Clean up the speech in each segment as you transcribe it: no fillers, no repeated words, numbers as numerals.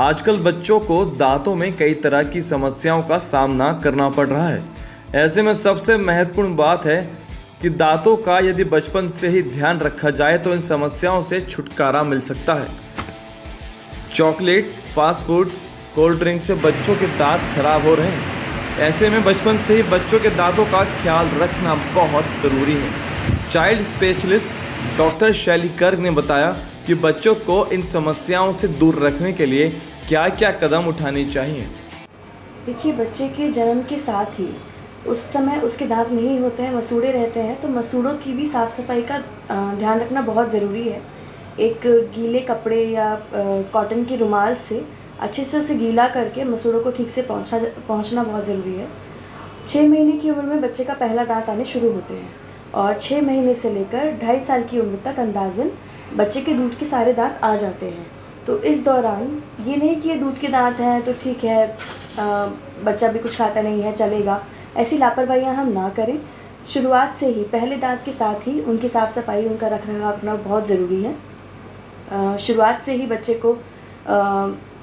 आजकल बच्चों को दांतों में कई तरह की समस्याओं का सामना करना पड़ रहा है। ऐसे में सबसे महत्वपूर्ण बात है कि दांतों का यदि बचपन से ही ध्यान रखा जाए तो इन समस्याओं से छुटकारा मिल सकता है। Chocolate, fast food, cold drink से बच्चों के दांत खराब हो रहे हैं। ऐसे में बचपन से ही बच्चों के दांतों का ख्याल रखना बहुत ज़रूरी है। चाइल्ड स्पेशलिस्ट डॉक्टर शैली गर्ग ने बताया कि बच्चों को इन समस्याओं से दूर रखने के लिए क्या क्या कदम उठाने चाहिए। देखिए, बच्चे के जन्म के साथ ही उस समय उसके दांत नहीं होते हैं, मसूड़े रहते हैं, तो मसूड़ों की भी साफ़ सफाई का ध्यान रखना बहुत ज़रूरी है। एक गीले कपड़े या कॉटन की रुमाल से अच्छे से उसे गीला करके मसूड़ों को ठीक से पहुंचना बहुत ज़रूरी है। 6 महीने की उम्र में बच्चे का पहला दांत आने शुरू होते हैं और 6 महीने से लेकर 2.5 साल की उम्र तक अंदाज़न बच्चे के दूध के सारे दांत आ जाते हैं। तो इस दौरान ये नहीं कि ये दूध के दांत हैं तो ठीक है, बच्चा भी कुछ खाता नहीं है, चलेगा, ऐसी लापरवाहियाँ हम ना करें। शुरुआत से ही पहले दांत के साथ ही उनकी साफ़ सफाई, उनका रखरखाव करना बहुत ज़रूरी है। शुरुआत से ही बच्चे को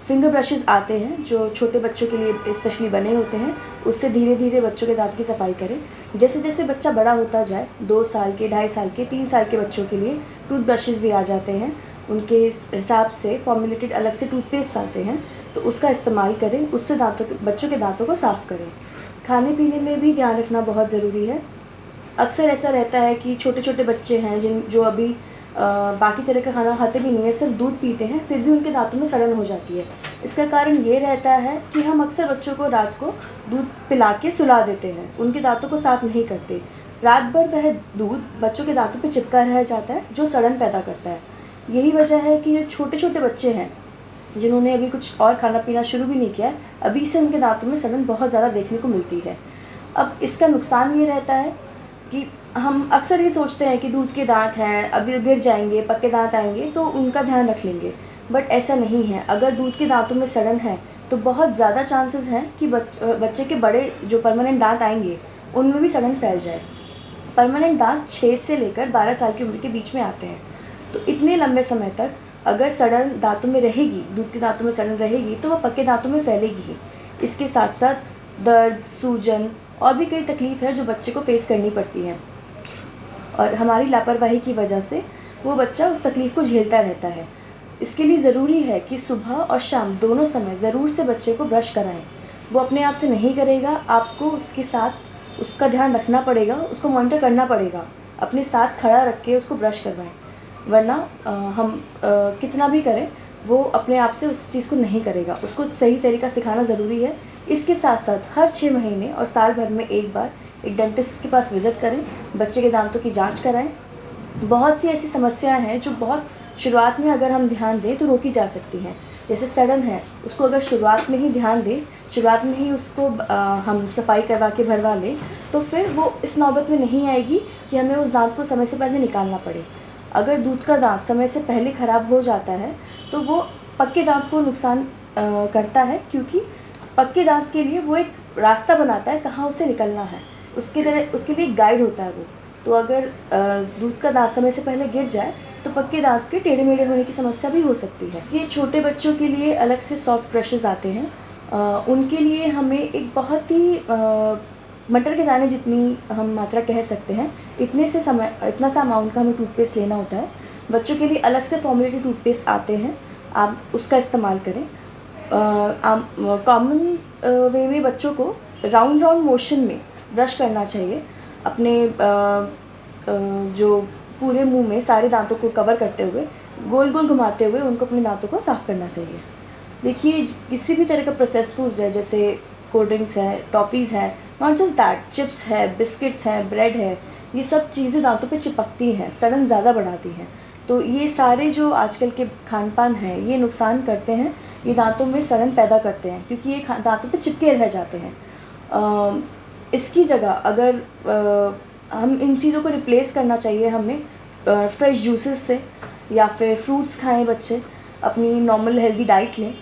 फिंगर ब्रशेस आते हैं जो छोटे बच्चों के लिए स्पेशली बने होते हैं, उससे धीरे धीरे बच्चों के दांत की सफाई करें। जैसे जैसे बच्चा बड़ा होता जाए, 2 साल के, 2.5 साल के, 3 साल के बच्चों के लिए टूथ ब्रशेस भी आ जाते हैं। उनके हिसाब से फॉर्मुलेटेड अलग से टूथपेस्ट आते हैं, तो उसका इस्तेमाल करें, उससे बच्चों के दांतों को साफ़ करें। खाने पीने में भी ध्यान रखना बहुत ज़रूरी है। अक्सर ऐसा रहता है कि छोटे छोटे बच्चे हैं जो अभी बाकी तरह का खाना खाते भी नहीं है, सिर्फ दूध पीते हैं, फिर भी उनके दांतों में सड़न हो जाती है। इसका कारण ये रहता है कि हम अक्सर बच्चों को रात को दूध पिला के सुला देते हैं, उनके दांतों को साफ़ नहीं करते। रात भर वह दूध बच्चों के दांतों पे चिपका रह जाता है, जो सड़न पैदा करता है। यही वजह है कि जो छोटे छोटे बच्चे हैं जिन्होंने अभी कुछ और खाना पीना शुरू भी नहीं किया है, अभी से उनके दांतों में सड़न बहुत ज़्यादा देखने को मिलती है। अब इसका नुकसान ये रहता है कि हम अक्सर ये सोचते हैं कि दूध के दांत हैं, अभी गिर जाएंगे, पक्के दांत आएंगे तो उनका ध्यान रख लेंगे, बट ऐसा नहीं है। अगर दूध के दांतों में सड़न है तो बहुत ज़्यादा चांसेस हैं कि बच्चे के बड़े जो परमानेंट दांत आएंगे उनमें भी सड़न फैल जाए। परमानेंट दांत 6 से लेकर 12 साल की उम्र के बीच में आते हैं, तो इतने लंबे समय तक अगर सड़न दांतों में रहेगी, दूध के दांतों में सड़न रहेगी, तो वह पक्के दांतों में फैलेगी ही। इसके साथ साथ दर्द, सूजन और भी कई तकलीफ़ है जो बच्चे को फेस करनी पड़ती हैं, और हमारी लापरवाही की वजह से वो बच्चा उस तकलीफ़ को झेलता रहता है। इसके लिए ज़रूरी है कि सुबह और शाम दोनों समय ज़रूर से बच्चे को ब्रश कराएं। वो अपने आप से नहीं करेगा, आपको उसके साथ उसका ध्यान रखना पड़ेगा, उसको मॉनिटर करना पड़ेगा, अपने साथ खड़ा रख के उसको ब्रश करवाएं, वरना हम कितना भी करें वो अपने आप से उस चीज़ को नहीं करेगा। उसको सही तरीका सिखाना ज़रूरी है। इसके साथ साथ हर 6 महीने और साल भर में एक बार एक डेंटिस्ट के पास विज़िट करें, बच्चे के दांतों की जांच कराएं। बहुत सी ऐसी समस्याएं हैं जो बहुत शुरुआत में अगर हम ध्यान दें तो रोकी जा सकती हैं। जैसे सड़न है, उसको अगर शुरुआत में ही ध्यान दें, शुरुआत में ही उसको हम सफाई करवा के भरवा लें, तो फिर वो इस नौबत में नहीं आएगी कि हमें उस दांत को समय से पहले निकालना पड़े। अगर दूध का दांत समय से पहले ख़राब हो जाता है तो वो पक्के दांत को नुकसान करता है, क्योंकि पक्के दांत के लिए वो एक रास्ता बनाता है कहाँ उसे निकलना है, उसके लिए एक गाइड होता है वो। तो अगर दूध का दांत समय से पहले गिर जाए तो पक्के दांत के टेढ़े मेढ़े होने की समस्या भी हो सकती है। ये छोटे बच्चों के लिए अलग से सॉफ्ट ब्रशेज़ आते हैं, उनके लिए हमें एक बहुत ही मटर के दाने जितनी हम मात्रा कह सकते हैं, इतना सा अमाउंट का हमें टूथपेस्ट लेना होता है। बच्चों के लिए अलग से फॉर्मुलेटेड टूथपेस्ट आते हैं, आप उसका इस्तेमाल करें। कॉमन वे में बच्चों को राउंड मोशन में ब्रश करना चाहिए, अपने जो पूरे मुंह में सारे दांतों को कवर करते हुए गोल गोल घुमाते हुए उनको अपने दांतों को साफ़ करना चाहिए। देखिए, किसी भी तरह का प्रोसेस फूड्स है, जैसे कोल्ड ड्रिंक्स है, टॉफ़ीज़ है, नॉट जस्ट दैट, चिप्स है, बिस्किट्स हैं, ब्रेड है, ये सब चीज़ें दांतों पे चिपकती हैं, सड़न ज़्यादा बढ़ाती हैं। तो ये सारे जो आजकल के खान पान हैं ये नुकसान करते हैं, ये दांतों में सड़न पैदा करते हैं, क्योंकि ये दांतों पे चिपके रह जाते हैं। इसकी जगह अगर हम इन चीज़ों को रिप्लेस करना चाहिए हमें फ्रेश जूसेस से, या फिर फ्रूट्स खाएं बच्चे, अपनी नॉर्मल हेल्दी डाइट लें,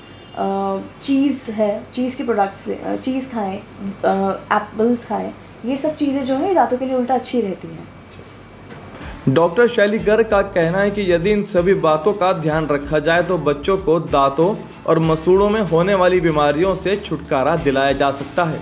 चीज़ है, चीज़ के प्रोडक्ट्स चीज़ खाएं, एप्पल्स खाएं, ये सब चीज़ें जो हैं दांतों के लिए उल्टा अच्छी रहती हैं। डॉक्टर शैली गर्ग का कहना है कि यदि इन सभी बातों का ध्यान रखा जाए तो बच्चों को दांतों और मसूड़ों में होने वाली बीमारियों से छुटकारा दिलाया जा सकता है।